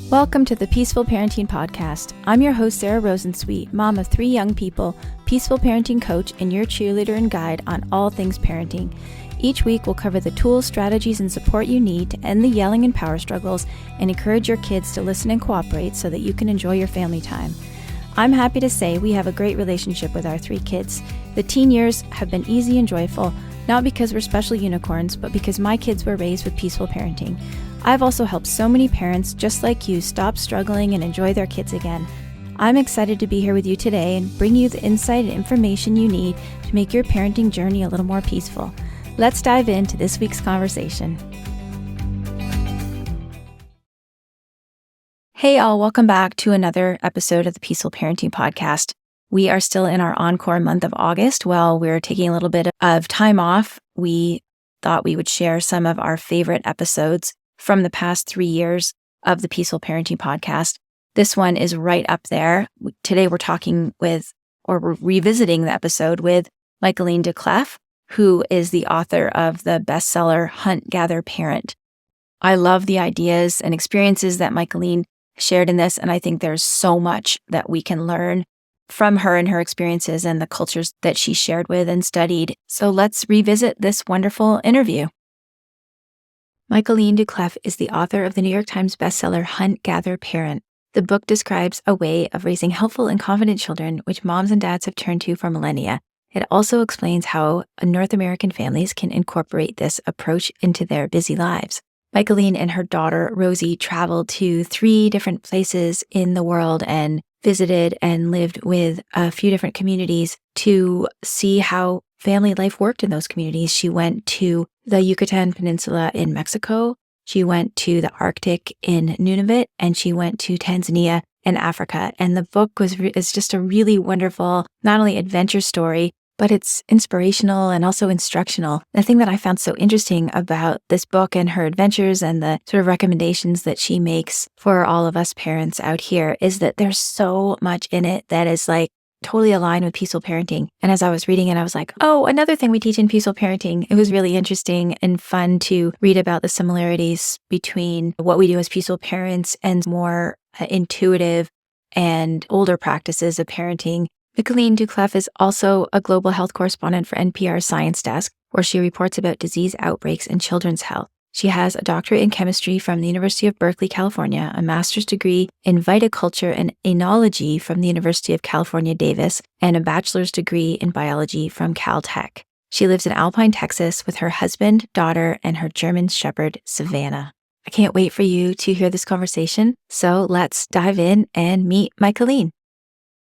Welcome to the Peaceful Parenting Podcast. I'm your host, Sarah Rosensweet, mom of 3 young people, peaceful parenting coach, and your cheerleader and guide on all things parenting. Each week, we'll cover the tools, strategies, and support you need to end the yelling and power struggles and encourage your kids to listen and cooperate so that you can enjoy your family time. I'm happy to say we have a great relationship with our 3 kids. The teen years have been easy and joyful, not because we're special unicorns, but because my kids were raised with peaceful parenting. I've also helped so many parents just like you stop struggling and enjoy their kids again. I'm excited to be here with you today and bring you the insight and information you need to make your parenting journey a little more peaceful. Let's dive into this week's conversation. Hey all, welcome back to another episode of the Peaceful Parenting Podcast. We are still in our encore month of August. While we're taking a little bit of time off, we thought we would share some of our favorite episodes from the past 3 years of the Peaceful Parenting Podcast. This one is right up there. Today we're revisiting the episode with Michaeleen Doucleff, who is the author of the bestseller Hunt, Gather, Parent. I love the ideas and experiences that Michaeleen shared in this, and I think there's so much that we can learn from her and her experiences and the cultures that she shared with and studied. So let's revisit this wonderful interview. Michaeleen Doucleff is the author of the New York Times bestseller Hunt, Gather, Parent. The book describes a way of raising helpful and confident children, which moms and dads have turned to for millennia. It also explains how North American families can incorporate this approach into their busy lives. Michaeleen and her daughter, Rosie, traveled to 3 different places in the world and visited and lived with a few different communities to see how family life worked in those communities. She went to the Yucatan Peninsula in Mexico. She went to the Arctic in Nunavut, and she went to Tanzania in Africa. And the book is just a really wonderful, not only adventure story, but it's inspirational and also instructional. The thing that I found so interesting about this book and her adventures and the sort of recommendations that she makes for all of us parents out here is that there's so much in it that is like totally aligned with peaceful parenting. And as I was reading it, I was like, oh, another thing we teach in peaceful parenting. It was really interesting and fun to read about the similarities between what we do as peaceful parents and more intuitive and older practices of parenting. Michaeleen Doucleff is also a global health correspondent for NPR's Science Desk, where she reports about disease outbreaks and children's health. She has a doctorate in chemistry from the University of Berkeley, California, a master's degree in viticulture and enology from the University of California, Davis, and a bachelor's degree in biology from Caltech. She lives in Alpine, Texas, with her husband, daughter, and her German shepherd, Savannah. I can't wait for you to hear this conversation, so let's dive in and meet Michaeleen.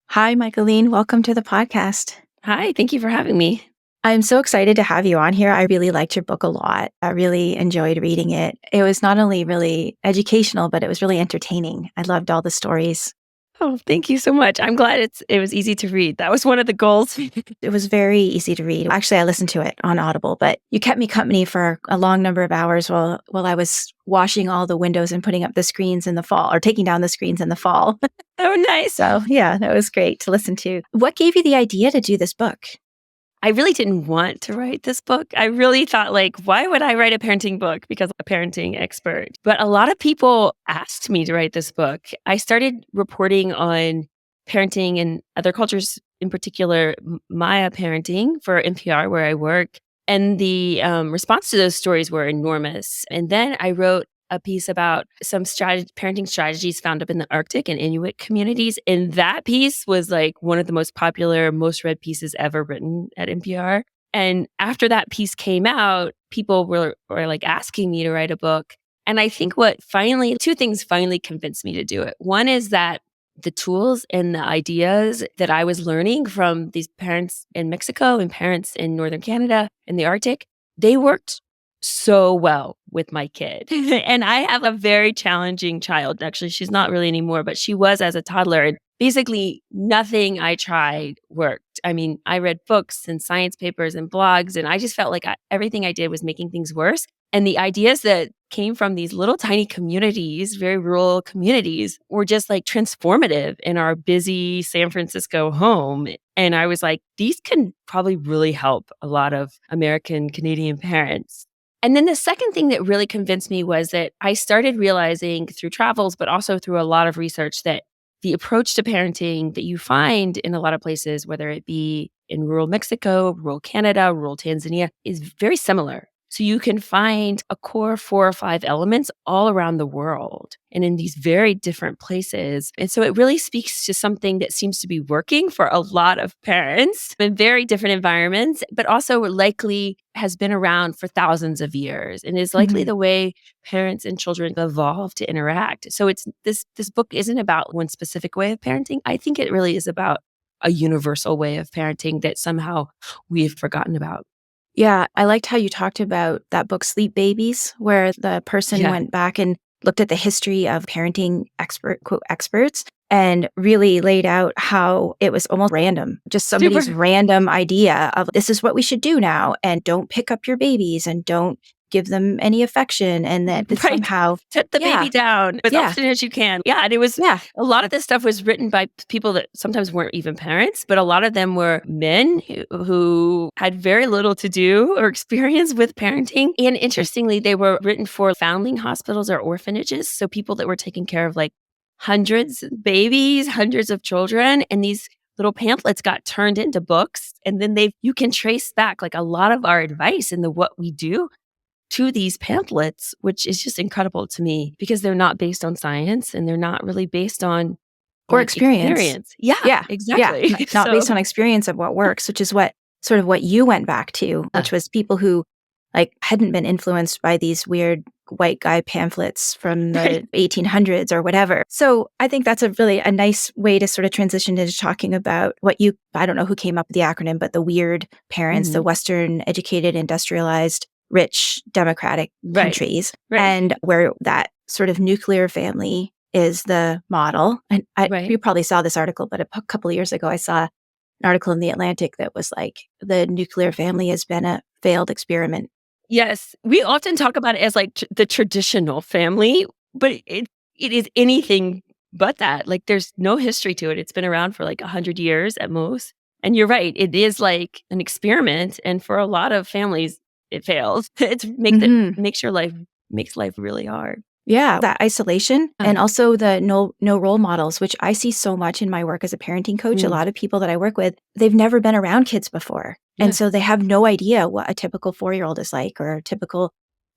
Hi, Michaeleen. Welcome to the podcast. Hi, thank you for having me. I'm so excited to have you on here. I really liked your book a lot. I really enjoyed reading it. It was not only really educational, but it was really entertaining. I loved all the stories. Oh, thank you so much. I'm glad it was easy to read. That was one of the goals. It was very easy to read. Actually, I listened to it on Audible, but you kept me company for a long number of hours while I was washing all the windows and putting up the screens in the fall, or taking down the screens in the fall. Oh, nice. So yeah, that was great to listen to. What gave you the idea to do this book? I really didn't want to write this book. I really thought, why would I write a parenting book? Because I'm a parenting expert. But a lot of people asked me to write this book. I started reporting on parenting in other cultures, in particular, Maya parenting for NPR, where I work. And the response to those stories were enormous. And then I wrote a piece about some parenting strategies found up in the Arctic and Inuit communities. And that piece was one of the most popular, most read pieces ever written at NPR. And after that piece came out, people were asking me to write a book. And I think 2 things finally convinced me to do it. One is that the tools and the ideas that I was learning from these parents in Mexico and parents in Northern Canada and the Arctic, they worked so well with my kid. And I have a very challenging child. Actually, she's not really anymore, but she was as a toddler. And basically nothing I tried worked. I mean, I read books and science papers and blogs, and I just felt like everything I did was making things worse. And the ideas that came from these little tiny communities, very rural communities, were just transformative in our busy San Francisco home. And I was like, these can probably really help a lot of American Canadian parents. And then the second thing that really convinced me was that I started realizing through travels, but also through a lot of research, that the approach to parenting that you find in a lot of places, whether it be in rural Mexico, rural Canada, rural Tanzania, is very similar. So you can find a core 4 or 5 elements all around the world and in these very different places. And so it really speaks to something that seems to be working for a lot of parents in very different environments, but also likely has been around for thousands of years and is likely the way parents and children evolve to interact. So it's this book isn't about one specific way of parenting. I think it really is about a universal way of parenting that somehow we've forgotten about. Yeah, I liked how you talked about that book, Sleep Babies, where the person went back and looked at the history of parenting quote, experts and really laid out how it was almost random, just somebody's random idea of this is what we should do now. And don't pick up your babies and don't give them any affection. And that somehow set the baby down as often as you can. Yeah. And it was a lot of this stuff was written by people that sometimes weren't even parents, but a lot of them were men who had very little to do or experience with parenting. And interestingly, they were written for foundling hospitals or orphanages. So people that were taking care of like hundreds of babies, hundreds of children. And these little pamphlets got turned into books. And then you can trace back like a lot of our advice in the what we do to these pamphlets, which is just incredible to me because they're not based on science and they're not really based on or experience. Yeah, exactly. Yeah. Not based on experience of what works, which is what you went back to, which was people who like hadn't been influenced by these weird white guy pamphlets from the 1800s or whatever. So I think that's a nice way to sort of transition into talking about I don't know who came up with the acronym, but the W.E.I.R.D parents, the Western educated, industrialized, rich democratic countries, and where that sort of nuclear family is the model. And you probably saw this article, but a couple of years ago, I saw an article in The Atlantic that was like, the nuclear family has been a failed experiment. Yes. We often talk about it as like the traditional family, but it is anything but that. Like there's no history to it. It's been around for like 100 years at most. And you're right. It is like an experiment. And for a lot of families, it fails. Makes life really hard. Yeah, that isolation and also the no role models, which I see so much in my work as a parenting coach. A lot of people that I work with, they've never been around kids before. And so they have no idea what a typical 4-year-old is like or a typical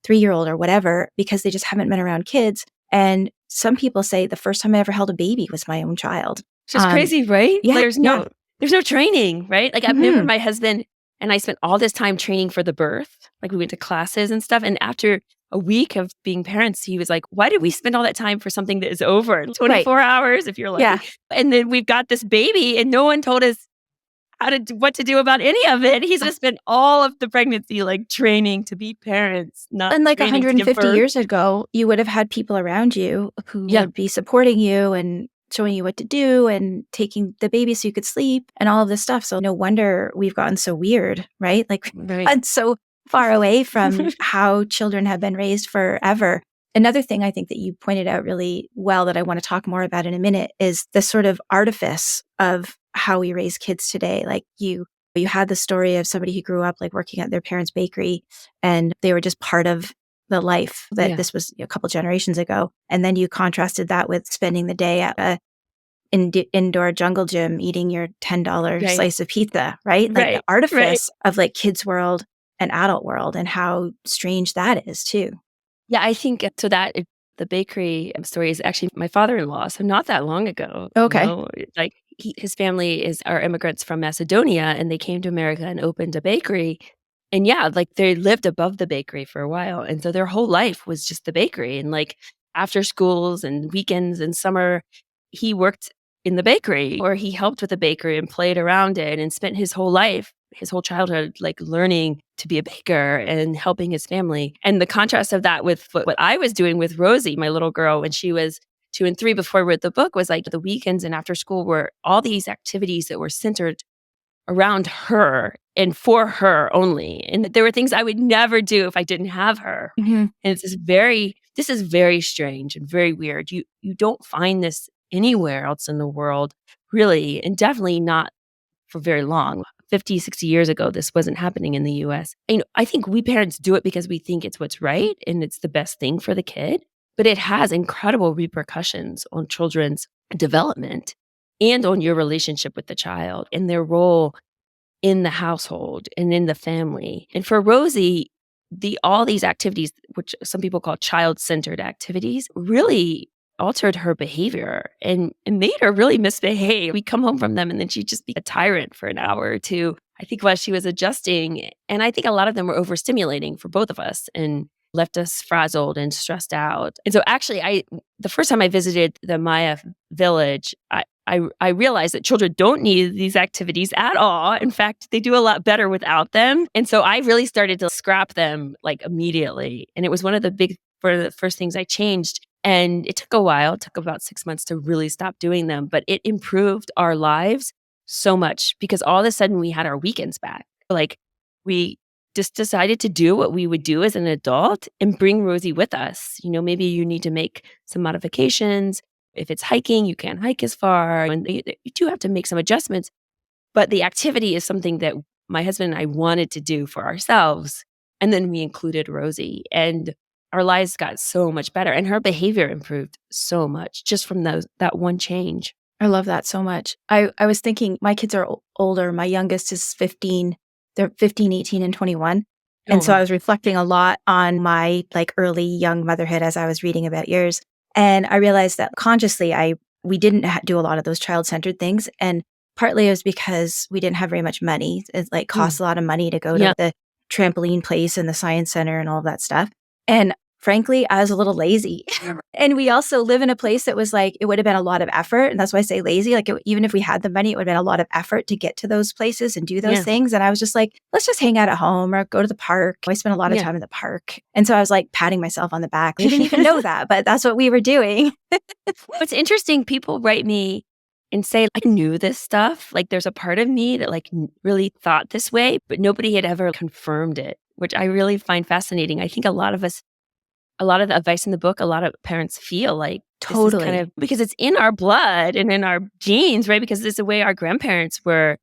3-year-old or whatever, because they just haven't been around kids. And some people say the first time I ever held a baby was my own child. Which is crazy, right? Yeah. Like, there's no training, right? Like I remember my husband and I spent all this time training for the birth. Like we went to classes and stuff. And after a week of being parents, he was like, why did we spend all that time for something that is over in 24 hours if you're lucky? Yeah. And then we've got this baby and no one told us what to do about any of it. He's just spent all of the pregnancy like training to be parents, not and like 150 years ago, you would have had people around you who would be supporting you and showing you what to do and taking the baby so you could sleep and all of this stuff. So no wonder we've gotten so weird, right? Like and so far away from how children have been raised forever. Another thing I think that you pointed out really well that I want to talk more about in a minute is the sort of artifice of how we raise kids today. Like you had the story of somebody who grew up like working at their parents' bakery and they were just part of the life that this was a couple generations ago. And then you contrasted that with spending the day at a indoor jungle gym eating your $10 slice of pizza, right? Like the artifice of like kids' world and adult world and how strange that is too. Yeah, I think so that the bakery story is actually my father-in-law. So not that long ago. Okay. Like his family are immigrants from Macedonia and they came to America and opened a bakery. And like they lived above the bakery for a while. And so their whole life was just the bakery. And like after schools and weekends and summer, he worked in the bakery or he helped with the bakery and played around it and spent his whole life, his whole childhood, like learning to be a baker and helping his family. And the contrast of that with what I was doing with Rosie, my little girl, when she was 2 and 3 before I wrote the book, was like the weekends and after school were all these activities that were centered around her and for her only. And there were things I would never do if I didn't have her. And this is very strange and very weird. You don't find this anywhere else in the world, really, and definitely not for very long. 50, 60 years ago, this wasn't happening in the US. I think we parents do it because we think it's what's right and it's the best thing for the kid, but it has incredible repercussions on children's development and on your relationship with the child and their role in the household and in the family. And for Rosie, all these activities, which some people call child-centered activities, really altered her behavior and made her really misbehave. We come home from them and then she'd just be a tyrant for an hour or two, I think, while she was adjusting. And I think a lot of them were overstimulating for both of us and left us frazzled and stressed out. And so actually, the first time I visited the Maya village, I realized that children don't need these activities at all. In fact, they do a lot better without them. And so I really started to scrap them like immediately. And it was one of the first things I changed. And it took a while. It took about 6 months to really stop doing them. But it improved our lives so much because all of a sudden we had our weekends back. Like we just decided to do what we would do as an adult and bring Rosie with us. Maybe you need to make some modifications. If it's hiking, you can't hike as far. And you do have to make some adjustments. But the activity is something that my husband and I wanted to do for ourselves. And then we included Rosie. And our lives got so much better. And her behavior improved so much just from that one change. I love that so much. I was thinking, my kids are older. My youngest is 15. They're 15, 18, and 21. And so I was reflecting a lot on my early young motherhood as I was reading about yours. And I realized that consciously, we didn't do a lot of those child-centered things. And partly it was because we didn't have very much money. It costs a lot of money to go to the trampoline place and the science center and all of that stuff. And frankly, I was a little lazy. And we also live in a place that was it would have been a lot of effort. And that's why I say lazy. Even if we had the money, it would have been a lot of effort to get to those places and do those things. And I was just let's just hang out at home or go to the park. I spent a lot of time in the park. And so I was patting myself on the back. I didn't even know that, but that's what we were doing. What's interesting, people write me and say, I knew this stuff. There's a part of me that really thought this way, but nobody had ever confirmed it, which I really find fascinating. I think a lot of the advice in the book, a lot of parents feel totally because it's in our blood and in our genes, right? Because it's the way our grandparents were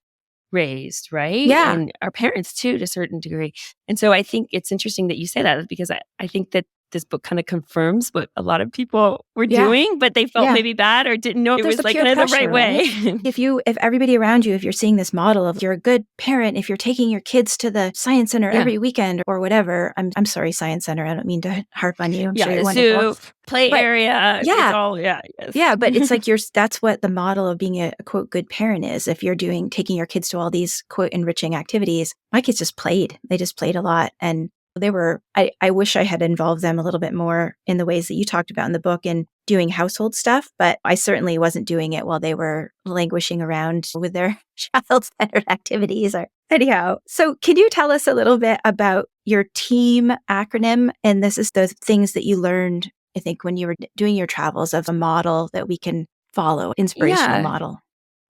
raised, right? Yeah. And our parents too, to a certain degree. And so I think it's interesting that you say that because I think that this book kind of confirms what a lot of people were doing, but they felt maybe bad or didn't know it was kind of the right way. If everybody around you, if you're seeing this model of you're a good parent, if you're taking your kids to the science center every weekend or whatever, I'm sorry, science center. I don't mean to harp on you. I'm sure you're wonderful. Zoo, play area. Yeah. It's all, yes. Yeah. But it's that's what the model of being a quote, good parent is. If you're taking your kids to all these quote, enriching activities, my kids just played. They just played a lot. And I wish I had involved them a little bit more in the ways that you talked about in the book and doing household stuff, but I certainly wasn't doing it while they were languishing around with their child-centered activities. Anyhow, so can you tell us a little bit about your TEAM acronym? And this is the things that you learned, I think, when you were doing your travels of a model that we can follow, inspirational model.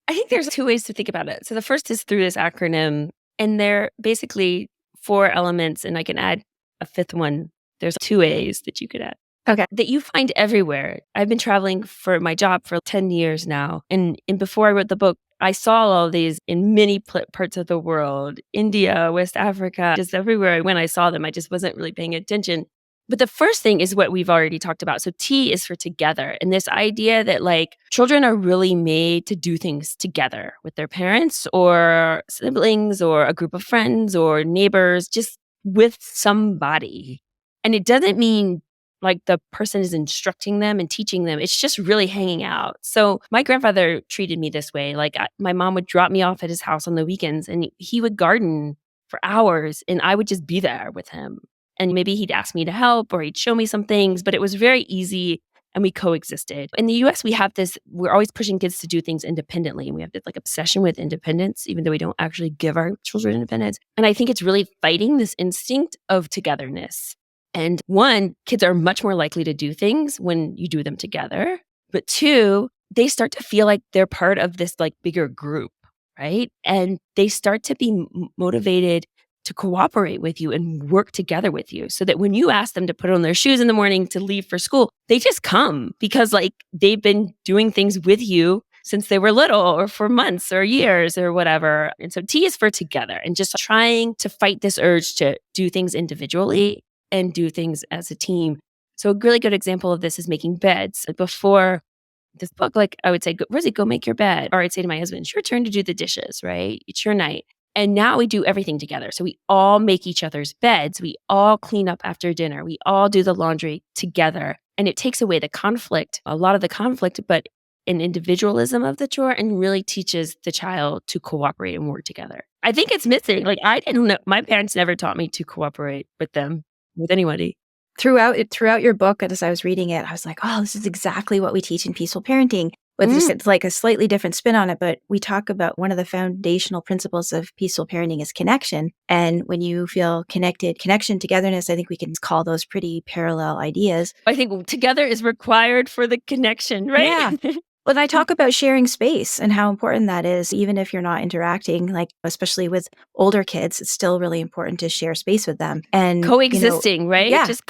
I think there's two ways to think about it. So the first is through this acronym, and they're basically 4 elements, and I can add a 5th one. There's 2 A's that you could add. Okay. That you find everywhere. I've been traveling for my job for 10 years now. And before I wrote the book, I saw all these in many parts of the world, India, West Africa, just everywhere I went, I saw them. I just wasn't really paying attention. But the first thing is what we've already talked about. So T is for together. And this idea that children are really made to do things together with their parents or siblings or a group of friends or neighbors, just with somebody. And it doesn't mean the person is instructing them and teaching them. It's just really hanging out. So my grandfather treated me this way. My mom would drop me off at his house on the weekends and he would garden for hours and I would just be there with him. And maybe he'd ask me to help or he'd show me some things, but it was very easy and we coexisted. In the US, we have we're always pushing kids to do things independently. And we have this obsession with independence, even though we don't actually give our children independence. And I think it's really fighting this instinct of togetherness. And 1, kids are much more likely to do things when you do them together. But 2, they start to feel like they're part of this bigger group, right? And they start to be motivated to cooperate with you and work together with you so that when you ask them to put on their shoes in the morning to leave for school, they just come because they've been doing things with you since they were little or for months or years or whatever. And so T is for together and just trying to fight this urge to do things individually and do things as a team. So a really good example of this is making beds. Before this book, like I would say, Rosie, go make your bed. Or I'd say to my husband, it's your turn to do the dishes, right? It's your night. And now we do everything together. So we all make each other's beds. We all clean up after dinner. We all do the laundry together. And it takes away the conflict, a lot of the conflict, but an individualism of the chore, and really teaches the child to cooperate and work together. I think it's missing. Like I didn't know, my parents never taught me to cooperate with them, with anybody. Throughout your book, as I was reading it, I was like, oh, this is exactly what we teach in peaceful parenting. But just it's like a slightly different spin on it. But we talk about one of the foundational principles of peaceful parenting is connection. And when you feel connected, connection, togetherness, I think we can call those pretty parallel ideas. I think together is required for the connection, right? Yeah. Well, I talk about sharing space and how important that is, even if you're not interacting, like especially with older kids, it's still really important to share space with them. And coexisting, right? Yeah, just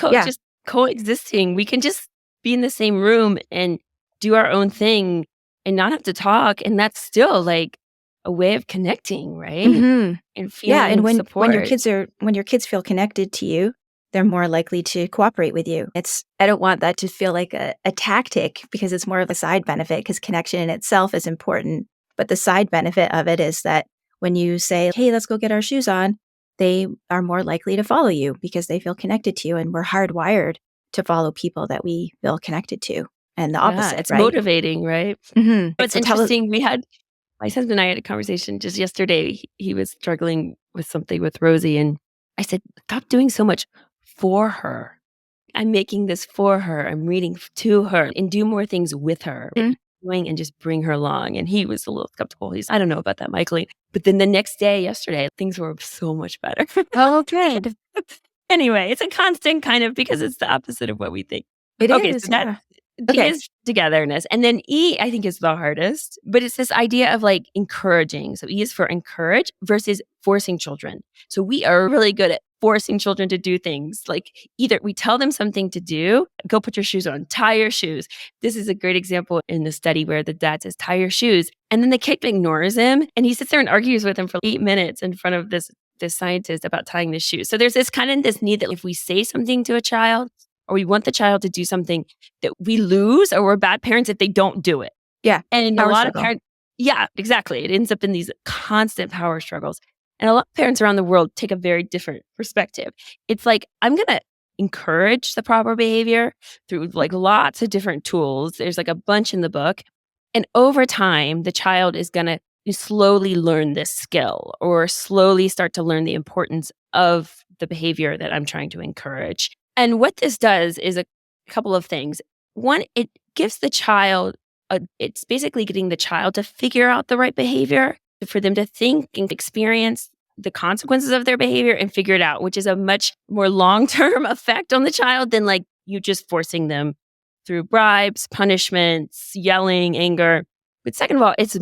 coexisting. We can just be in the same room and do our own thing and not have to talk. And that's still like a way of connecting, right? Mm-hmm. And feeling and support. when your kids feel connected to you, they're more likely to cooperate with you. I don't want that to feel like a tactic, because it's more of a side benefit, because connection in itself is important. But the side benefit of it is that when you say, hey, let's go get our shoes on, they are more likely to follow you because they feel connected to you. And we're hardwired to follow people that we feel connected to. And the opposite, it's right? motivating, right? Mm-hmm. What's interesting, my husband and I had a conversation just yesterday. He was struggling with something with Rosie. And I said, stop doing so much for her. I'm making this for her. I'm reading to her and do more things with her. Doing and just bring her along. And he was a little skeptical. I don't know about that, Michaeleen. But then the next day, yesterday, things were so much better. Oh, good. Anyway, it's a constant kind of, because it's the opposite of what we think. It is. So T is togetherness. And then E, I think, is the hardest, but it's this idea of like encouraging. So E is for encourage versus forcing children. So we are really good at forcing children to do things. Like either we tell them something to do, go put your shoes on, tie your shoes. This is a great example in the study where the dad says, tie your shoes. And then the kid ignores him and he sits there and argues with him for 8 minutes in front of this scientist about tying the shoes. So there's this need that if we say something to a child, or we want the child to do something, that we lose, or we're bad parents if they don't do it. Yeah. And a lot of parents, yeah, exactly. It ends up in these constant power struggles. And a lot of parents around the world take a very different perspective. It's like, I'm going to encourage the proper behavior through like lots of different tools. There's like a bunch in the book. And over time, the child is going to slowly learn this skill, or slowly start to learn the importance of the behavior that I'm trying to encourage. And what this does is a couple of things. One, it gives the child, it's basically getting the child to figure out the right behavior, for them to think and experience the consequences of their behavior and figure it out, which is a much more long-term effect on the child than like you just forcing them through bribes, punishments, yelling, anger. But second of all, it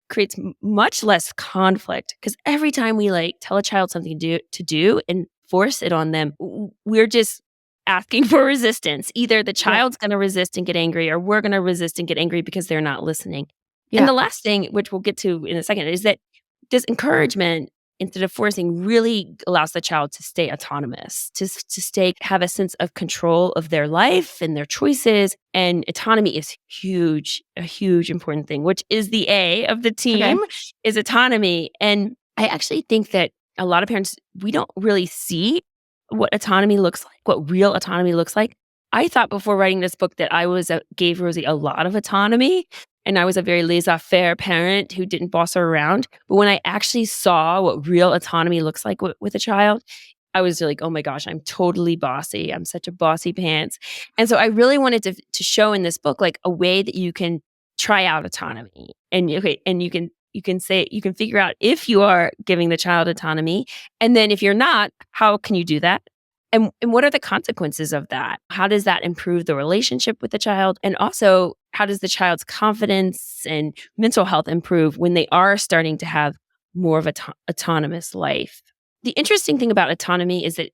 creates much less conflict, because every time we like tell a child something to do and force it on them, we're just asking for resistance. Either the child's going to resist and get angry, or we're going to resist and get angry because they're not listening. Yeah. And the last thing, which we'll get to in a second, is that this encouragement, instead of forcing, really allows the child to stay autonomous, to have a sense of control of their life and their choices. And autonomy is a huge important thing, which is the A of the team, is autonomy. And I actually think that a lot of parents, we don't really see what autonomy looks like, what real autonomy looks like. I thought before writing this book that I gave Rosie a lot of autonomy, and I was a very laissez-faire parent who didn't boss her around. But when I actually saw what real autonomy looks like with a child, I was like, oh my gosh, I'm totally bossy. I'm such a bossy pants. And so I really wanted to show in this book like a way that you can try out autonomy, and you can figure out if you are giving the child autonomy. And then if you're not, how can you do that? And what are the consequences of that? How does that improve the relationship with the child? And also, how does the child's confidence and mental health improve when they are starting to have more of an autonomous life? The interesting thing about autonomy is that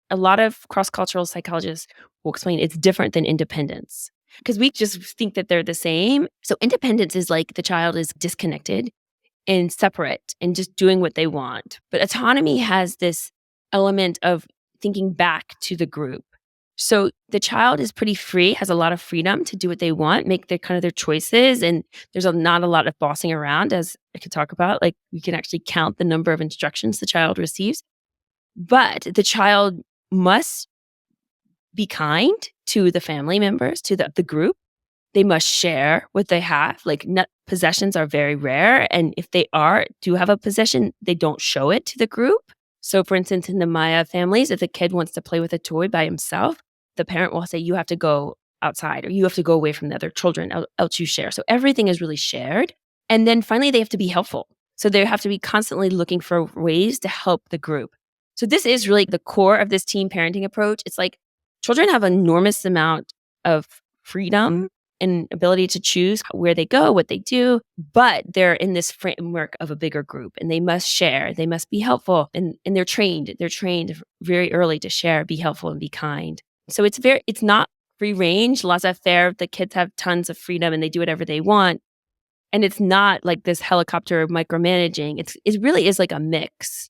a lot of cross-cultural psychologists will explain it's different than independence. because we just think that they're the same. So independence is like the child is disconnected and separate and just doing what they want. But autonomy has this element of thinking back to the group. So the child is pretty free, has a lot of freedom to do what they want, make their kind of their choices. And there's not a lot of bossing around, as I could talk about. Like we can actually count the number of instructions the child receives. But the child must be kind to the family members, to the group. They must share what they have. Like possessions are very rare. And if they do have a possession, they don't show it to the group. So for instance, in the Maya families, if the kid wants to play with a toy by himself, the parent will say, you have to go outside or you have to go away from the other children, else you share. So everything is really shared. And then finally, they have to be helpful. So they have to be constantly looking for ways to help the group. So this is really the core of this team parenting approach. It's like children have an enormous amount of freedom and ability to choose where they go, what they do, but they're in this framework of a bigger group and they must share, they must be helpful, and they're trained very early to share, be helpful, and be kind. So it's not free range, laissez-faire. The kids have tons of freedom and they do whatever they want. And it's not like this helicopter micromanaging. It really is like a mix.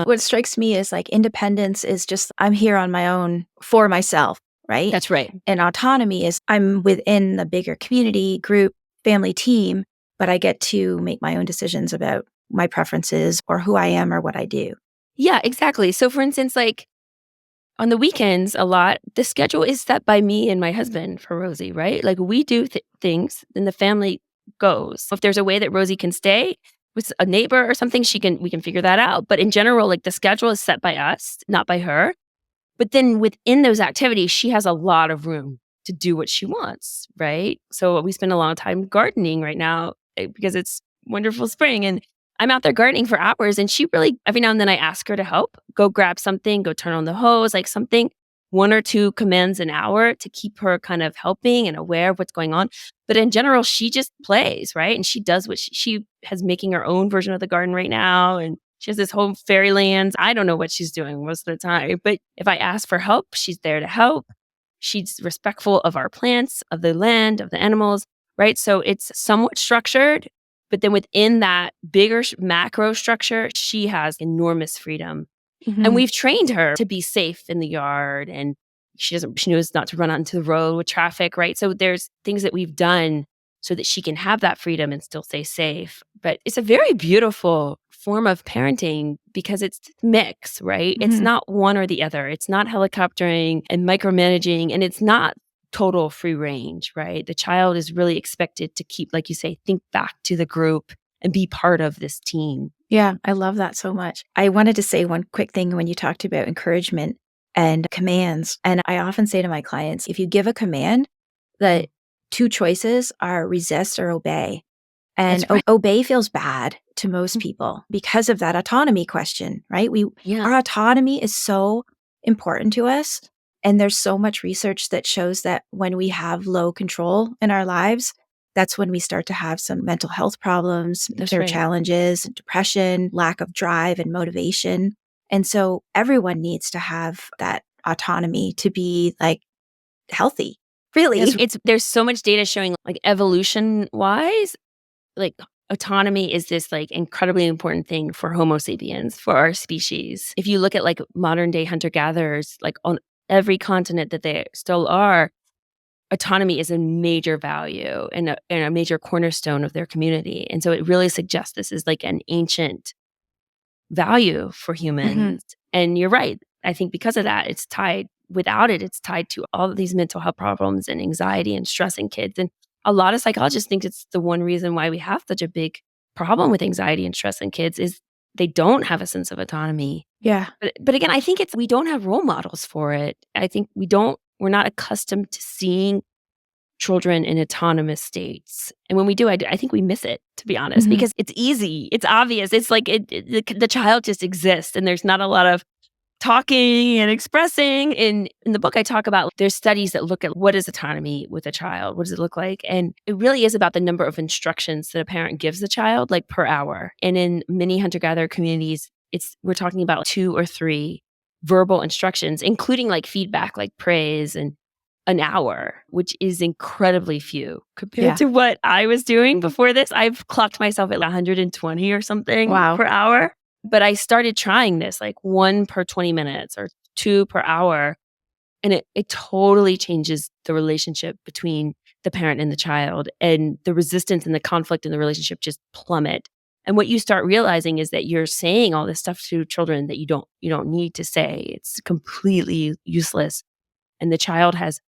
What strikes me is like independence is just, I'm here on my own for myself, right? That's right. And autonomy is I'm within the bigger community, group, family, team, but I get to make my own decisions about my preferences or who I am or what I do. Yeah, exactly. So for instance, like on the weekends, the schedule is set by me and my husband for Rosie, right? Like we do things, then the family goes. If there's a way that Rosie can stay with a neighbor or something, we can figure that out. But in general, like the schedule is set by us, not by her. But then within those activities, she has a lot of room to do what she wants, right? So we spend a lot of time gardening right now because it's wonderful spring. And I'm out there gardening for hours. And she really, every now and then I ask her to help, go grab something, go turn on the hose, like something, 1 or 2 commands an hour to keep her kind of helping and aware of what's going on. But in general, she just plays, right? And she does what she has, making her own version of the garden right now. And she has this whole fairylands. I don't know what she's doing most of the time. But if I ask for help, she's there to help. She's respectful of our plants, of the land, of the animals, right? So it's somewhat structured. But then within that bigger macro structure, she has enormous freedom. Mm-hmm. And we've trained her to be safe in the yard. And she knows not to run out into the road with traffic, right? So there's things that we've done so that she can have that freedom and still stay safe. But it's a very beautiful form of parenting because it's mix, right? Mm-hmm. It's not one or the other. It's not helicoptering and micromanaging, and it's not total free range, right? The child is really expected to keep, like you say, think back to the group and be part of this team. Yeah, I love that so much. I wanted to say one quick thing when you talked about encouragement and commands. And I often say to my clients, if you give a command, the 2 choices are resist or obey. And Right. Obey feels bad to most people because of that autonomy question, right? Our autonomy is so important to us. And there's so much research that shows that when we have low control in our lives, that's when we start to have some mental health problems, there are challenges, depression, lack of drive and motivation. And so everyone needs to have that autonomy to be like healthy. Really. There's so much data showing like evolution wise, like autonomy is this like incredibly important thing for Homo sapiens, for our species. If you look at like modern day hunter-gatherers, like on every continent that they still are, autonomy is a major value and a major cornerstone of their community. And so it really suggests this is like an ancient value for humans. Mm-hmm. And you're right. I think because of that, it's tied to all of these mental health problems and anxiety and stress in kids. And a lot of psychologists think it's the one reason why we have such a big problem with anxiety and stress in kids is they don't have a sense of autonomy. Yeah. But again, I think we don't have role models for it. I think we're not accustomed to seeing children in autonomous states. And when we do, I think we miss it, to be honest, mm-hmm. because it's easy. It's obvious. It's like the child just exists and there's not a lot of talking and expressing. In the book, I talk about there's studies that look at what is autonomy with a child. What does it look like? And it really is about the number of instructions that a parent gives the child, like per hour. And in many hunter-gatherer communities, we're talking about 2 or 3 verbal instructions, including like feedback, like praise and an hour, which is incredibly few compared to what I was doing before this. I've clocked myself at 120 or something per hour. But I started trying this, like 1 per 20 minutes or 2 per hour. And it totally changes the relationship between the parent and the child, and the resistance and the conflict in the relationship just plummet. And what you start realizing is that you're saying all this stuff to children that you don't need to say. It's completely useless. And the child has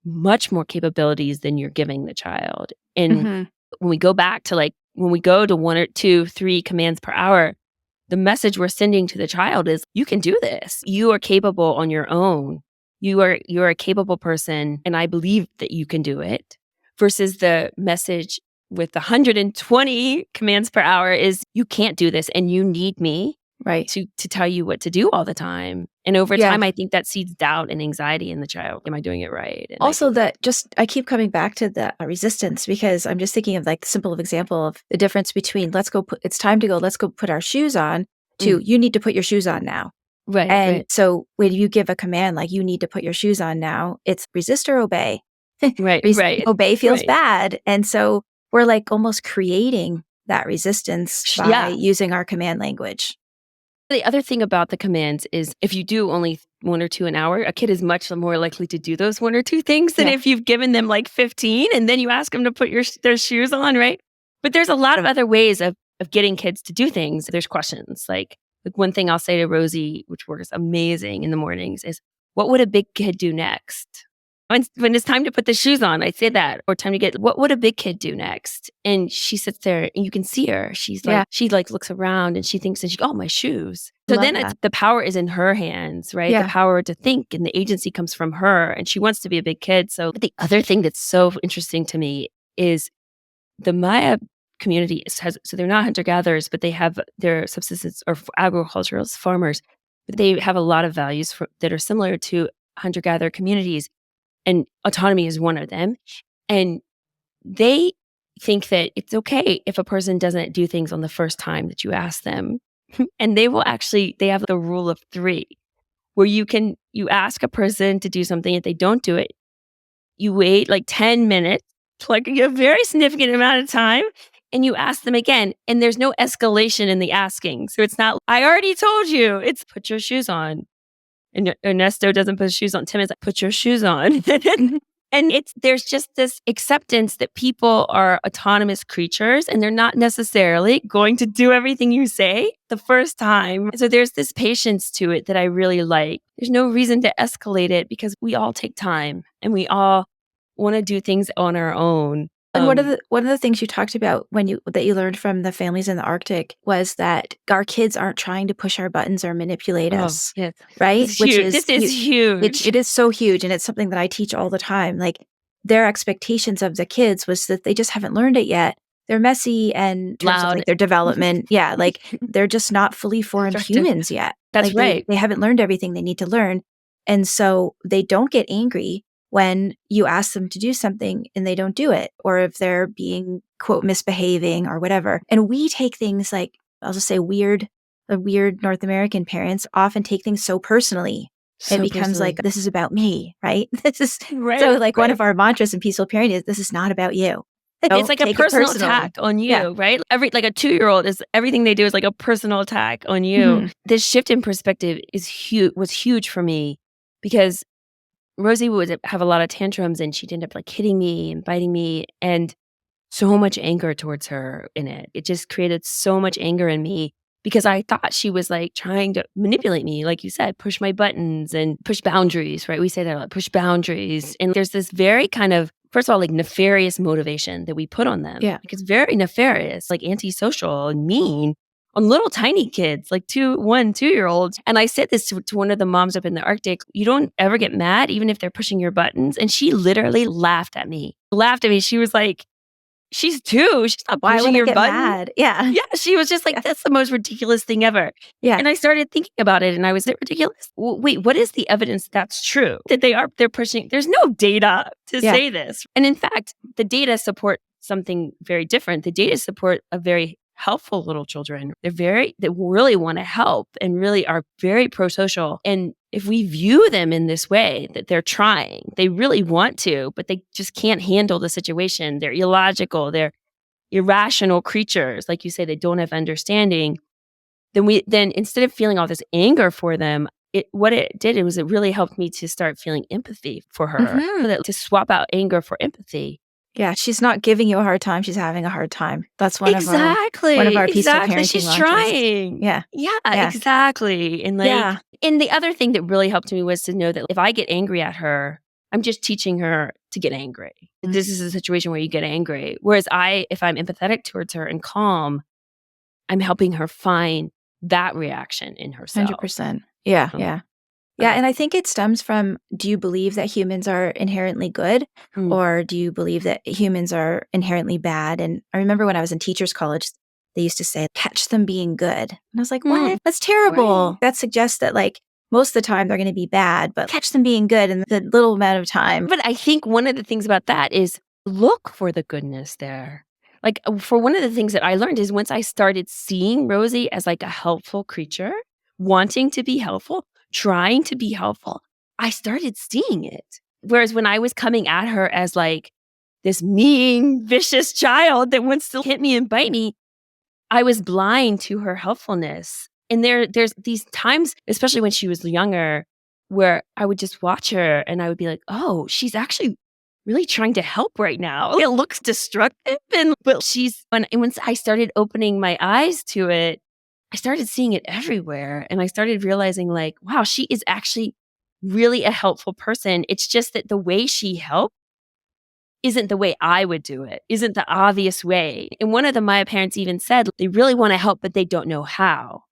much more capabilities than you're giving the child. And when we go back to when we go to 1 or 2, 3 commands per hour, the message we're sending to the child is, you can do this. You are capable on your own. You're a capable person, and I believe that you can do it. Versus the message with 120 commands per hour is, you can't do this and you need me to tell you what to do all the time. And over time, I think that seeds doubt and anxiety in the child. Am I doing it right? And also I keep coming back to the resistance, because I'm just thinking of like the simple example of the difference between it's time to go, let's go put our shoes on, to you need to put your shoes on now. Right. And so when you give a command like you need to put your shoes on now, it's resist or obey. Right. Obey feels bad. And so we're like almost creating that resistance by using our command language. The other thing about the commands is, if you do only 1 or 2 an hour, a kid is much more likely to do those 1 or 2 things than if you've given them like 15 and then you ask them to put their shoes on, right? But there's a lot of other ways of getting kids to do things. There's questions. Like one thing I'll say to Rosie, which works amazing in the mornings, is, what would a big kid do next? When it's time to put the shoes on, I say that. Or time to what would a big kid do next? And she sits there and you can see her. She's like, she like looks around and she thinks, oh, my shoes. So then the power is in her hands, right? The power to think, and the agency comes from her, and she wants to be a big kid. So the other thing that's so interesting to me is the Maya community so they're not hunter-gatherers, but they have their subsistence or agricultural farmers, but they have a lot of values that are similar to hunter-gatherer communities. And autonomy is one of them. And they think that it's okay if a person doesn't do things on the first time that you ask them. And they have the rule of 3, where you ask a person to do something. If they don't do it, you wait like 10 minutes, like a very significant amount of time, and you ask them again. And there's no escalation in the asking. So it's not, I already told you, it's put your shoes on. And Ernesto doesn't put his shoes on. Tim is like, put your shoes on. And there's just this acceptance that people are autonomous creatures and they're not necessarily going to do everything you say the first time. So there's this patience to it that I really like. There's no reason to escalate it, because we all take time and we all want to do things on our own. And one of the things you talked about that you learned from the families in the Arctic was that our kids aren't trying to push our buttons or manipulate us, right? This is huge. It is so huge, and it's something that I teach all the time. Like, their expectations of the kids was that they just haven't learned it yet. They're messy and loud. Like their development, like they're just not fully formed humans yet. That's like right. They haven't learned everything they need to learn, and so they don't get angry when you ask them to do something and they don't do it, or if they're being, quote, misbehaving or whatever. And we take things like, I'll just say the weird North American parents often take things so personally. It becomes like, this is about me, right? This is one of our mantras in peaceful parenting is, this is not about you. It's like a personal attack on you, right? Like a 2-year-old everything they do is like a personal attack on you. This shift in perspective was huge for me, because Rosie would have a lot of tantrums and she'd end up like hitting me and biting me, and so much anger towards her in it. It just created so much anger in me, because I thought she was like trying to manipulate me, like you said, push my buttons and push boundaries, right? We say that a lot, push boundaries. And there's this very kind of, first of all, like nefarious motivation that we put on them. Yeah. Like, it's very nefarious, like antisocial and mean on little tiny kids, like 2-year-olds. And I said this to one of the moms up in the Arctic, you don't ever get mad, even if they're pushing your buttons. And she literally laughed at me. She was like, she's 2. She's not pushing your buttons. Mad? Yeah. Yeah. She was just like, that's the most ridiculous thing ever. Yeah. And I started thinking about it, and I was, is it ridiculous? Wait, what is the evidence that's true? That they're pushing, there's no data to say this. And in fact, the data support something very different. The data support a very helpful little children. They really want to help and really are very pro-social. And if we view them in this way, that they're trying, they really want to, but they just can't handle the situation. They're illogical. They're irrational creatures. Like you say, they don't have understanding. Then instead of feeling all this anger for them, it really helped me to start feeling empathy for her, to swap out anger for empathy. Yeah, she's not giving you a hard time. She's having a hard time. That's one of our peaceful parenting She's launches. Trying. Yeah. Exactly. And and the other thing that really helped me was to know that if I get angry at her, I'm just teaching her to get angry. This is a situation where you get angry. Whereas if I'm empathetic towards her and calm, I'm helping her find that reaction in herself. 100%. Yeah. Yeah, and I think it stems from, do you believe that humans are inherently good, or do you believe that humans are inherently bad? And I remember when I was in teachers college, they used to say, catch them being good. And I was like, what? That's terrible. Right. That suggests that most of the time they're going to be bad, but catch them being good in the little amount of time. But I think one of the things about that is look for the goodness there. For one of the things that I learned is once I started seeing Rosie as a helpful creature, wanting to be helpful, trying to be helpful, I started seeing it. Whereas when I was coming at her as this mean, vicious child that wants to hit me and bite me, I was blind to her helpfulness. And there's these times, especially when she was younger, where I would just watch her and I would be like, oh, she's actually really trying to help right now. It looks destructive. But once I started opening my eyes to it, I started seeing it everywhere. And I started realizing wow, she is actually really a helpful person. It's just that the way she helped isn't the way I would do it, isn't the obvious way. And one of the Maya parents even said they really want to help, but they don't know how,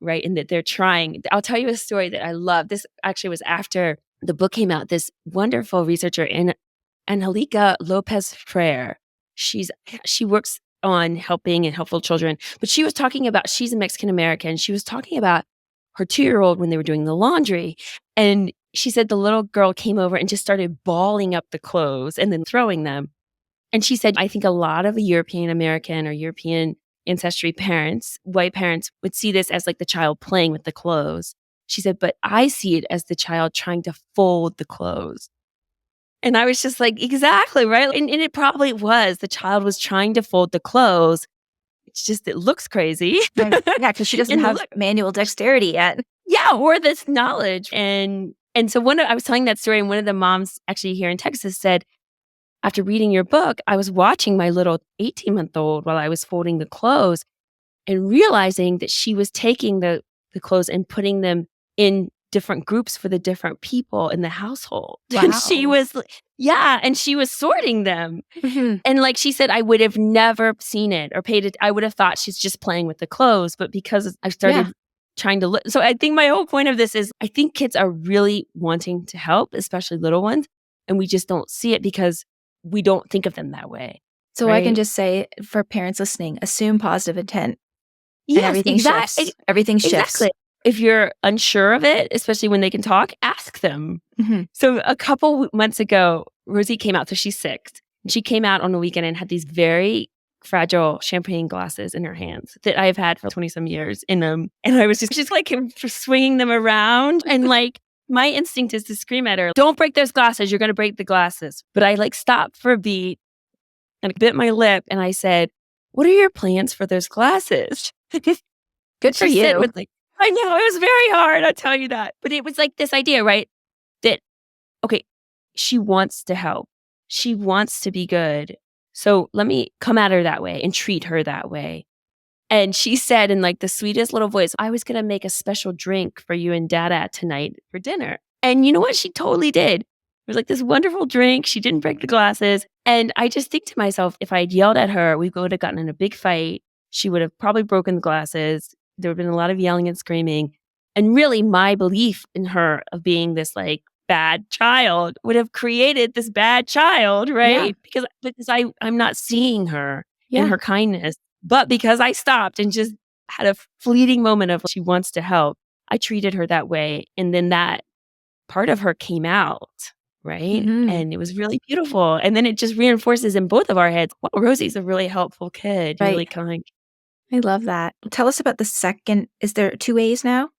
right? And that they're trying. I'll tell you a story that I love. This actually was after the book came out. This wonderful researcher, Angelica Lopez Freire, she works on helping and helpful children. But she was talking about, she's a Mexican American. She was talking about her 2-year-old when they were doing the laundry. And she said the little girl came over and just started balling up the clothes and then throwing them. And she said, I think a lot of European American or European ancestry parents, white parents, would see this as the child playing with the clothes. She said, but I see it as the child trying to fold the clothes. And I was just exactly, right? And it probably was. The child was trying to fold the clothes. It's just, it looks crazy. Yeah, because she doesn't have manual dexterity yet. Yeah, or this knowledge. And so I was telling that story, and one of the moms actually here in Texas said, after reading your book, I was watching my little 18-month-old while I was folding the clothes and realizing that she was taking the clothes and putting them in different groups for the different people in the household. Wow. And she was, and she was sorting them. Mm-hmm. And she said, I would have never seen it or paid it. I would have thought she's just playing with the clothes. But because I started trying to look. So I think my whole point of this is I think kids are really wanting to help, especially little ones. And we just don't see it because we don't think of them that way. So right? I can just say for parents listening, assume positive intent. Yes, and everything shifts. Everything shifts. Exactly. If you're unsure of it, especially when they can talk, ask them. Mm-hmm. So a couple months ago, Rosie came out. So she's 6. And she came out on the weekend and had these very fragile champagne glasses in her hands that I've had for 20-some years in them. And I was just swinging them around. And my instinct is to scream at her, don't break those glasses. You're going to break the glasses. But I stopped for a beat and bit my lip. And I said, what are your plans for those glasses? Good for you. I know, it was very hard, I'll tell you that. But it was this idea, right? That, okay, she wants to help. She wants to be good. So let me come at her that way and treat her that way. And she said in the sweetest little voice, I was going to make a special drink for you and Dada tonight for dinner. And you know what? She totally did. It was this wonderful drink. She didn't break the glasses. And I just think to myself, if I had yelled at her, we would have gotten in a big fight. She would have probably broken the glasses. There would have been a lot of yelling and screaming. And really my belief in her of being this bad child would have created this bad child, right? Yeah. Because I'm not seeing her in her kindness. But because I stopped and just had a fleeting moment of she wants to help, I treated her that way. And then that part of her came out, right? Mm-hmm. And it was really beautiful. And then it just reinforces in both of our heads, wow, Rosie's a really helpful kid, really kind. I love that. Tell us about the second. Is there two A's now?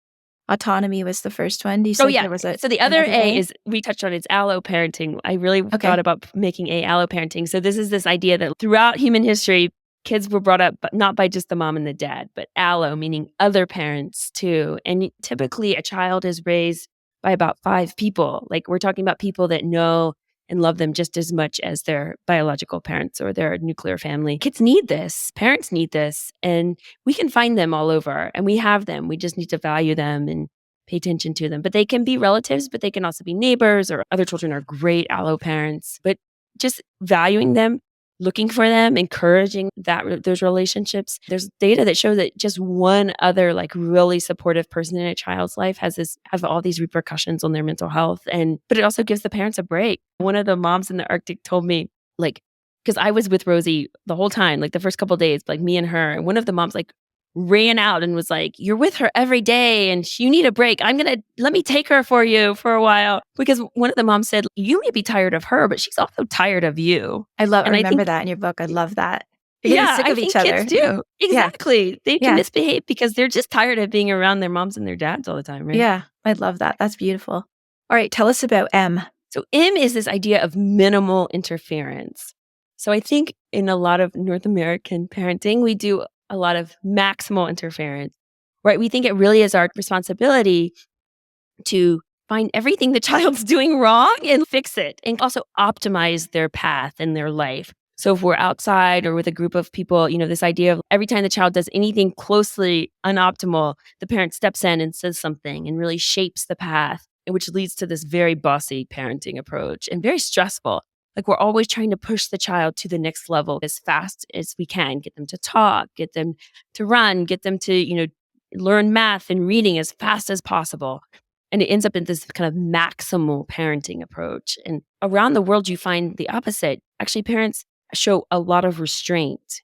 Autonomy was the first one. You Oh, said yeah. there was So the other another A A? is, we touched on, it's allo parenting. I really Okay. thought about making A allo parenting. So this is this idea that throughout human history, kids were brought up but not by just the mom and the dad, but allo, meaning other parents too. And typically a child is raised by about 5 people. Like, we're talking about people that know and love them just as much as their biological parents or their nuclear family. Kids need this. Parents need this. And we can find them all over, and we have them. We just need to value them and pay attention to them. But they can be relatives, but they can also be neighbors, or other children are great allo parents. But just valuing them, looking for them, encouraging those relationships. There's data that show that just one other like really supportive person in a child's life have all these repercussions on their mental health. But it also gives the parents a break. One of the moms in the Arctic told me, like, because I was with Rosie the whole time, like the first couple of days, like me and her, and one of the moms like ran out and was like, "You're with her every day and you need a break. Let me take her for you for a while." Because one of the moms said, "You may be tired of her, but she's also tired of you." I And I remember think, that in your book. I love that. You're getting yeah, sick I of each think other. kids do. Yeah. Exactly. They can Yeah. misbehave because they're just tired of being around their moms and their dads all the time, right? Yeah. I love that. That's beautiful. All right. Tell us about M. So M is this idea of minimal interference. So I think in a lot of North American parenting, we do a lot of maximal interference, right? We think it really is our responsibility to find everything the child's doing wrong and fix it, and also optimize their path and their life. So if we're outside or with a group of people, this idea of every time the child does anything closely unoptimal, the parent steps in and says something and really shapes the path, which leads to this very bossy parenting approach and very stressful. Like, we're always trying to push the child to the next level as fast as we can, get them to talk, get them to run, get them to, learn math and reading as fast as possible. And it ends up in this kind of maximal parenting approach. And around the world, you find the opposite. Actually, parents show a lot of restraint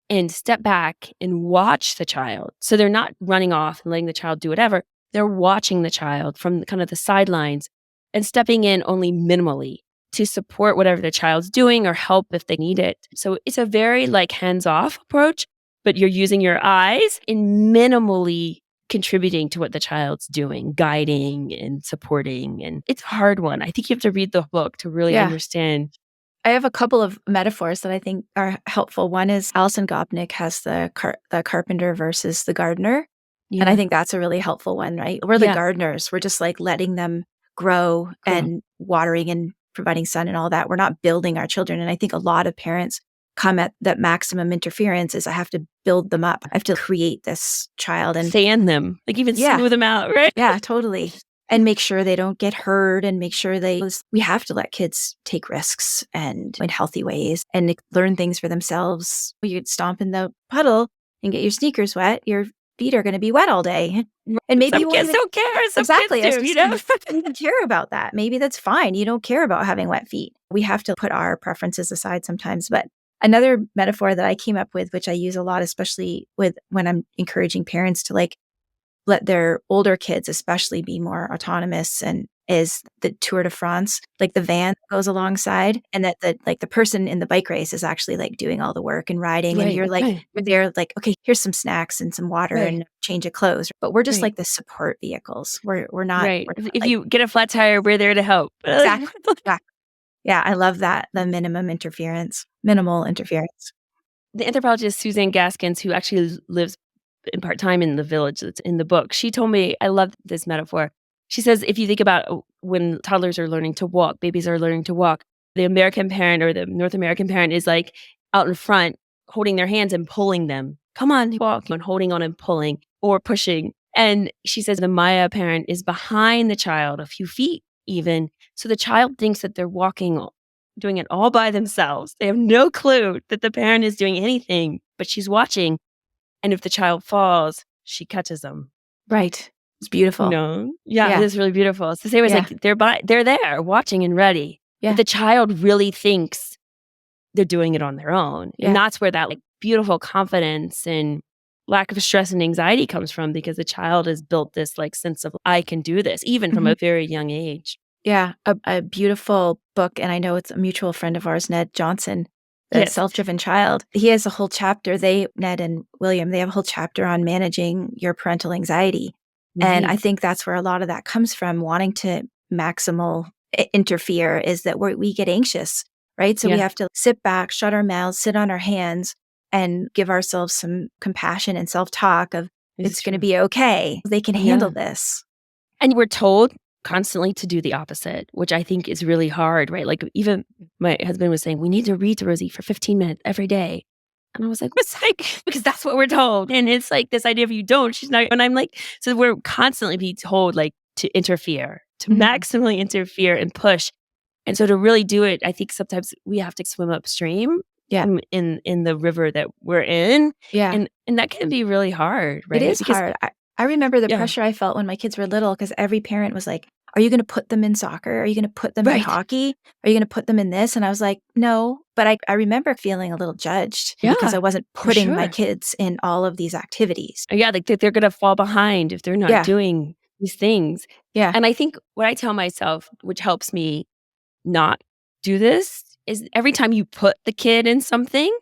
and step back and watch the child. So they're not running off and letting the child do whatever. They're watching the child from kind of the sidelines and stepping in only minimally to support whatever the child's doing or help if they need it. So it's a very like hands-off approach, but you're using your eyes and minimally contributing to what the child's doing, guiding and supporting. And it's a hard one. I think you have to read the book to really understand. I have a couple of metaphors that I think are helpful. One is Alison Gopnik has the carpenter versus the gardener. Yeah. And I think that's a really helpful one, right? We're the gardeners. We're just like letting them grow and watering and providing sun and all that. We're not building our children. And I think a lot of parents come at that maximum interference is I have to build them up. I have to create this child and sand them, like even smooth them out, right? Yeah, totally. And make sure they don't get hurt and make sure we have to let kids take risks and in healthy ways and learn things for themselves. You stomp in the puddle and get your sneakers wet, your feet are going to be wet all day. And maybe some kids don't care. Some exactly. kids do, you don't even care about that. Maybe that's fine. You don't care about having wet feet. We have to put our preferences aside sometimes. But another metaphor that I came up with, which I use a lot, especially when I'm encouraging parents to like let their older kids especially be more autonomous, and is the Tour de France, like the van that goes alongside, and that the person in the bike race is actually like doing all the work and riding. And you're like, you're there like, okay, here's some snacks and some water and change of clothes. But we're just like the support vehicles. We're not. Right. We're not if you get a flat tire, we're there to help. Exactly. Yeah, I love that. The minimal interference. The anthropologist Suzanne Gaskins, who actually lives in part-time in the village that's in the book, she told me, I love this metaphor. She says, if you think about when toddlers are learning to walk, babies are learning to walk, the American parent or the North American parent is like out in front, holding their hands and pulling them. Come on, walk, and holding on and pulling or pushing. And she says the Maya parent is behind the child a few feet even. So the child thinks that they're walking, doing it all by themselves. They have no clue that the parent is doing anything, but she's watching. And if the child falls, she catches them. Right. It's beautiful. Yeah, it is really beautiful. It's the same as like they're there watching and ready. Yeah. But the child really thinks they're doing it on their own. Yeah. And that's where that like beautiful confidence and lack of stress and anxiety comes from, because the child has built this like sense of I can do this, even from a very young age. Yeah, a beautiful book. And I know it's a mutual friend of ours, Ned Johnson, the Yes. self-driven child. He has a whole chapter, Ned and William, they have a whole chapter on managing your parental anxiety. And I think that's where a lot of that comes from, wanting to maximal interfere, is that we get anxious, right? So we Yeah. have to sit back, shut our mouths, sit on our hands, and give ourselves some compassion and self-talk of, it's going to be okay. They can handle this. And we're told constantly to do the opposite, which I think is really hard, right? Like even my husband was saying, we need to read to Rosie for 15 minutes every day. And I was like, what's like, because that's what we're told. And it's like this idea of you don't, she's not, and I'm like, so we're constantly being told like to interfere, to maximally interfere and push. And so to really do it, I think sometimes we have to swim upstream in the river that we're in. Yeah. And that can be really hard, right? It is hard. I remember the pressure I felt when my kids were little, because every parent was like, are you going to put them in soccer? Are you going to put them in hockey? Are you going to put them in this? And I was like, no. But I remember feeling a little judged because I wasn't putting my kids in all of these activities. Yeah, like they're going to fall behind if they're not doing these things. Yeah. And I think what I tell myself, which helps me not do this, is every time you put the kid in something,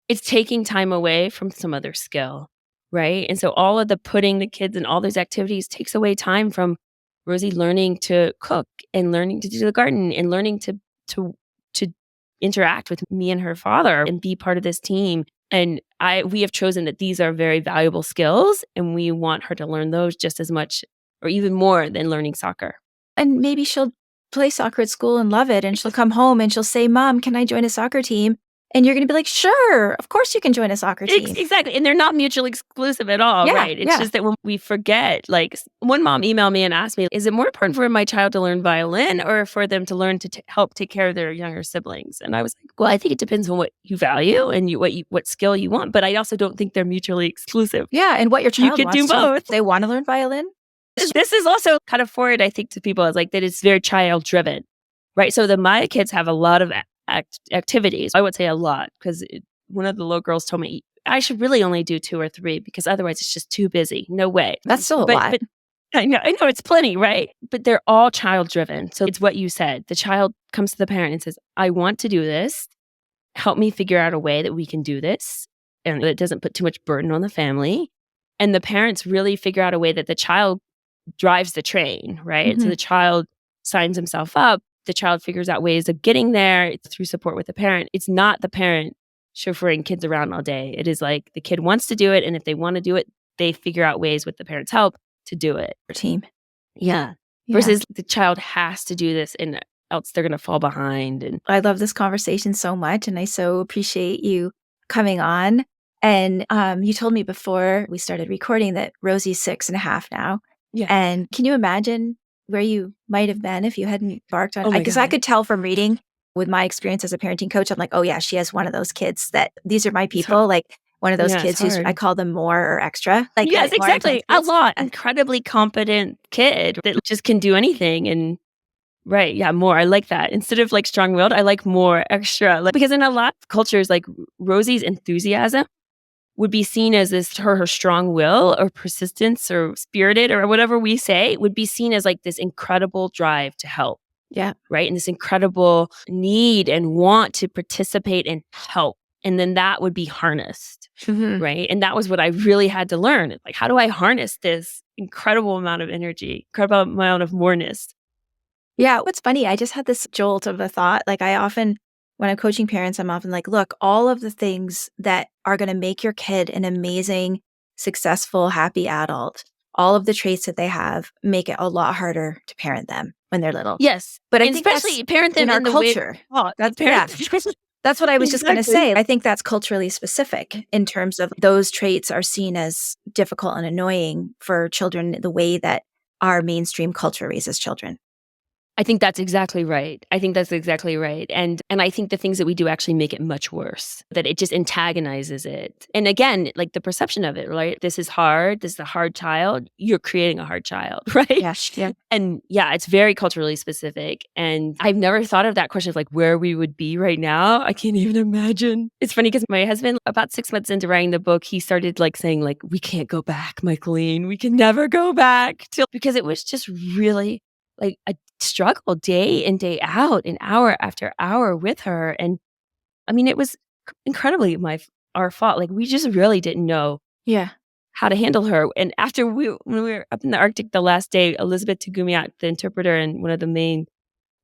it's taking time away from some other skill, right? And so all of the putting the kids in all those activities takes away time from Rosie learning to cook and learning to do the garden and learning to interact with me and her father and be part of this team. And we have chosen that these are very valuable skills, and we want her to learn those just as much or even more than learning soccer. And maybe she'll play soccer at school and love it, and she'll come home and she'll say, Mom, can I join a soccer team? And you're going to be like, sure, of course you can join a soccer team. Exactly. And they're not mutually exclusive at all, right? It's just that when we forget, like one mom emailed me and asked me, is it more important for my child to learn violin or for them to learn to help take care of their younger siblings? And I was like, well, I think it depends on what you value and what skill you want. But I also don't think they're mutually exclusive. Yeah. And what your child you wants could do both. They want to learn violin. This is also kind of forward, I think, to people as like that it's very child driven, right? So my kids have a lot of activities. I would say a lot, because one of the little girls told me I should really only do 2 or 3 because otherwise it's just too busy. No way. That's still a lot. But I know it's plenty, right? But they're all child driven. So it's what you said. The child comes to the parent and says, I want to do this. Help me figure out a way that we can do this and it doesn't put too much burden on the family. And the parents really figure out a way that the child drives the train, right? So the child signs himself up. The child figures out ways of getting there. It's through support with the parent. It's not the parent chauffeuring kids around all day. It is like the kid wants to do it. And if they want to do it, they figure out ways with the parents' help to do it. Team. Yeah. Versus the child has to do this and else they're going to fall behind. And I love this conversation so much. And I so appreciate you coming on. And you told me before we started recording that Rosie's 6.5 now. Yeah. And can you imagine where you might have been if you hadn't embarked on it? Because I could tell from reading with my experience as a parenting coach, I'm like, oh yeah, she has one of those kids that these are my people. Like one of those kids who's, I call them more or extra. Like yes, exactly. A lot. Incredibly competent kid that just can do anything. And right. Yeah. More. I like that. Instead of like strong-willed, I like more extra. Because in a lot of cultures, like Rosie's enthusiasm would be seen as this her strong will or persistence or spirited or whatever we say would be seen as like this incredible drive to help. Yeah. Right. And this incredible need and want to participate and help. And then that would be harnessed. Right. And that was what I really had to learn. Like, how do I harness this incredible amount of energy, incredible amount of moreness? Yeah. What's funny, I just had this jolt of a thought. Like when I'm coaching parents, I'm often like, look, all of the things that are going to make your kid an amazing, successful, happy adult, all of the traits that they have make it a lot harder to parent them when they're little. Yes. But I and think especially parent them in our culture. That's what I was just going to say. I think that's culturally specific in terms of those traits are seen as difficult and annoying for children the way that our mainstream culture raises children. I think that's exactly right. And I think the things that we do actually make it much worse, that it just antagonizes it. And again, like the perception of it, right? This is hard. This is a hard child. You're creating a hard child, right? Yes. Yeah. And yeah, it's very culturally specific. And I've never thought of that question of like where we would be right now. I can't even imagine. It's funny because my husband, about 6 months into writing the book, he started like saying like, we can't go back, Michaeleen. We can never go back because it was just really like a struggle day in, day out and hour after hour with her. And I mean, it was incredibly our fault. Like we just really didn't know Yeah. how to handle her. And after when we were up in the Arctic the last day, Elizabeth took me out, the interpreter and one of the main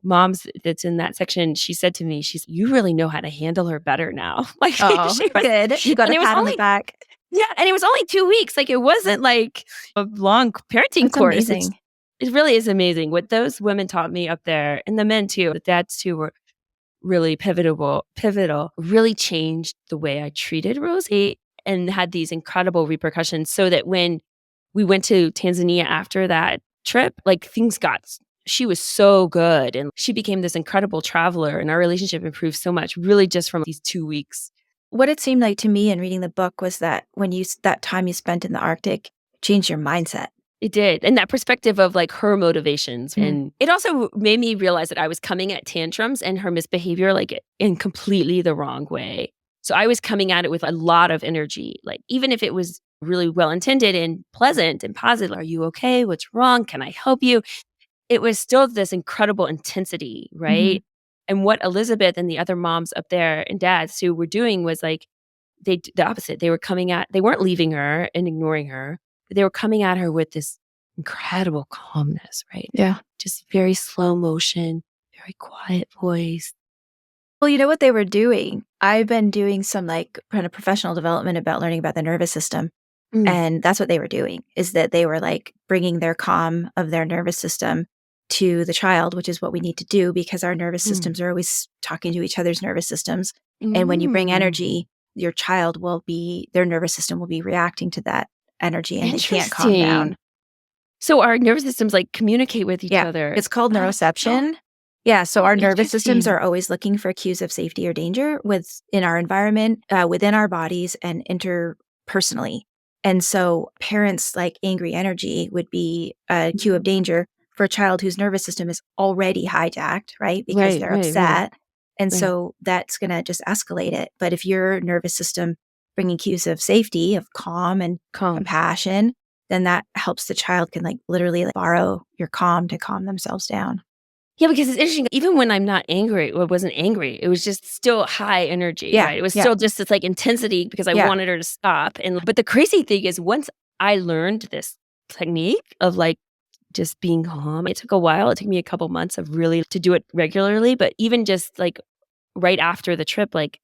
moms that's in that section, she said to me, you really know how to handle her better now. Like Oh, she was good. You got and a it was pat on the only back. yeah, and it was only 2 weeks. Like it wasn't like a long parenting That's course. amazing. It really is amazing what those women taught me up there, and the men too. The dads too were really pivotal, really changed the way I treated Rosie and had these incredible repercussions so that when we went to Tanzania after that trip, like she was so good and she became this incredible traveler and our relationship improved so much really just from these 2 weeks. What it seemed like to me in reading the book was that that time you spent in the Arctic changed your mindset. It did. And that perspective of like her motivations. Mm. And it also made me realize that I was coming at tantrums and her misbehavior like in completely the wrong way. So I was coming at it with a lot of energy. Like even if it was really well intended and pleasant and positive, are you okay? What's wrong? Can I help you? It was still this incredible intensity, right? And what Elizabeth and the other moms up there and dads who were doing was like the opposite. They weren't leaving her and ignoring her. They were coming at her with this incredible calmness, right? Yeah. Just very slow motion, very quiet voice. Well, you know what they were doing? I've been doing some like kind of professional development about learning about the nervous system. And that's what they were doing, is that they were like bringing their calm of their nervous system to the child, which is what we need to do because our nervous systems are always talking to each other's nervous systems. And when you bring energy, their nervous system will be reacting to that energy and they can't calm down. So our nervous systems like communicate with each other. It's called neuroception. Yeah. So our nervous systems are always looking for cues of safety or danger in our environment, within our bodies and interpersonally. And so parents like angry energy would be a cue of danger for a child whose nervous system is already hijacked, right? Because they're upset. And so that's going to just escalate it. But if your nervous system bringing cues of safety, of calm and compassion, then that helps the child can like literally like borrow your calm to calm themselves down. Yeah, because it's interesting. Even when I'm not angry, it wasn't angry. It was just still high energy. Yeah, right? It was still just this like intensity because I wanted her to stop. But the crazy thing is, once I learned this technique of like just being calm, it took a while. It took me a couple months of really to do it regularly. But even just like right after the trip, like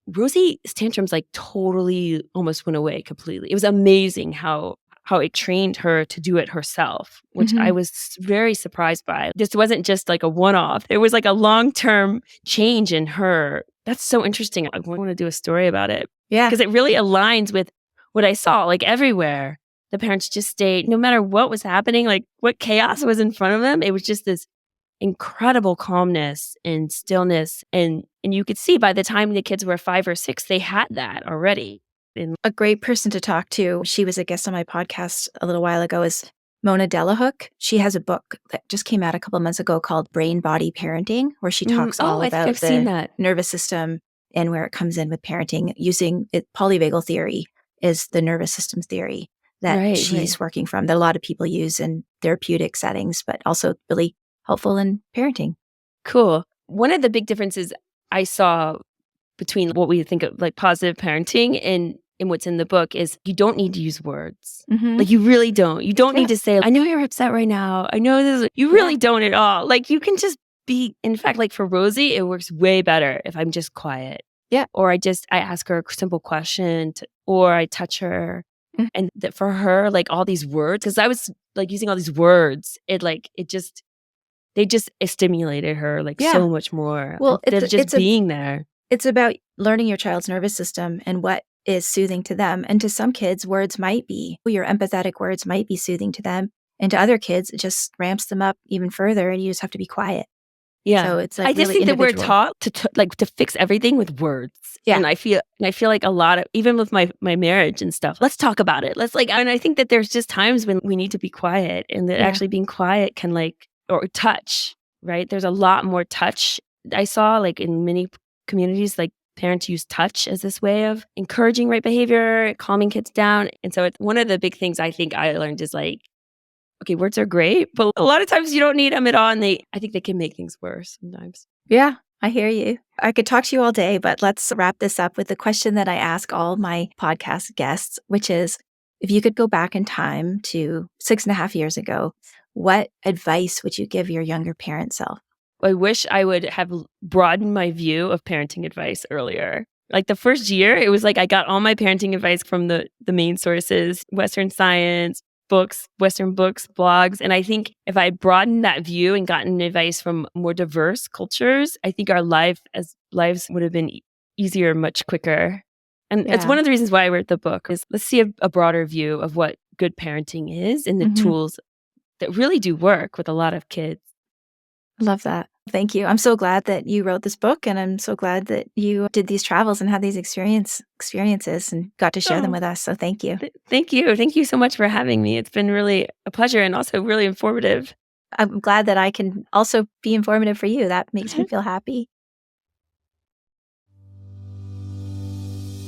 Rosie's tantrums like totally almost went away completely. It was amazing how it trained her to do it herself, which I was very surprised by. This wasn't just like a one-off. It was like a long-term change in her. That's so interesting. I want to do a story about it. Yeah. Because it really aligns with what I saw, like everywhere. The parents just stayed, no matter what was happening, like what chaos was in front of them, it was just this incredible calmness and stillness. And you could see by the time the kids were 5 or 6, they had that already. A great person to talk to, she was a guest on my podcast a little while ago, is Mona Delahook. She has a book that just came out a couple of months ago called Brain Body Parenting, where she talks all about the nervous system and where it comes in with parenting using polyvagal theory is the nervous system theory that she's working from, that a lot of people use in therapeutic settings, but also really helpful in parenting. Cool. One of the big differences I saw between what we think of like positive parenting and what's in the book is you don't need to use words. Like you really don't. You don't need to say, I know you're upset right now. I know this. You really don't at all. Like you can just be, in fact, like for Rosie, it works way better if I'm just quiet. Yeah. Or I ask her a simple question or I touch her. And that for her, like all these words, because I was like using all these words, they just stimulated her like so much more. Well, it's just being there. It's about learning your child's nervous system and what is soothing to them. And to some kids, words might be, your empathetic words might be soothing to them. And to other kids, it just ramps them up even further and you just have to be quiet. Yeah. So it's like I just really think that we're individual. taught to fix everything with words. Yeah. And I feel like a lot of, even with my marriage and stuff, let's talk about it. And I think that there's just times when we need to be quiet and that actually being quiet can or touch, right? There's a lot more touch. I saw like in many communities, like parents use touch as this way of encouraging right behavior, calming kids down. And so it's one of the big things I think I learned is like, okay, words are great, but a lot of times you don't need them at all. And I think they can make things worse sometimes. Yeah. I hear you. I could talk to you all day, but let's wrap this up with the question that I ask all my podcast guests, which is, if you could go back in time to 6.5 years ago, what advice would you give your younger parent self? I wish I would have broadened my view of parenting advice earlier. Like the first year, it was like I got all my parenting advice from the main sources, Western science, books, Western books, blogs. And I think if I broadened that view and gotten advice from more diverse cultures, I think our lives would have been easier, much quicker. And it's one of the reasons why I wrote the book is let's see a broader view of what good parenting is and the tools that really do work with a lot of kids. I love that. Thank you. I'm so glad that you wrote this book, and I'm so glad that you did these travels and had these experiences and got to share them with us. So thank you. Thank you. Thank you so much for having me. It's been really a pleasure and also really informative. I'm glad that I can also be informative for you. That makes me feel happy.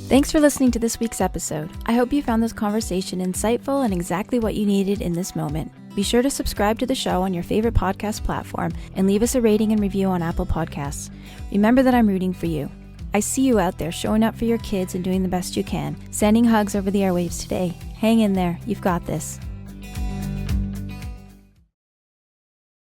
Thanks for listening to this week's episode. I hope you found this conversation insightful and exactly what you needed in this moment. Be sure to subscribe to the show on your favorite podcast platform and leave us a rating and review on Apple Podcasts. Remember that I'm rooting for you. I see you out there showing up for your kids and doing the best you can. Sending hugs over the airwaves today. Hang in there. You've got this.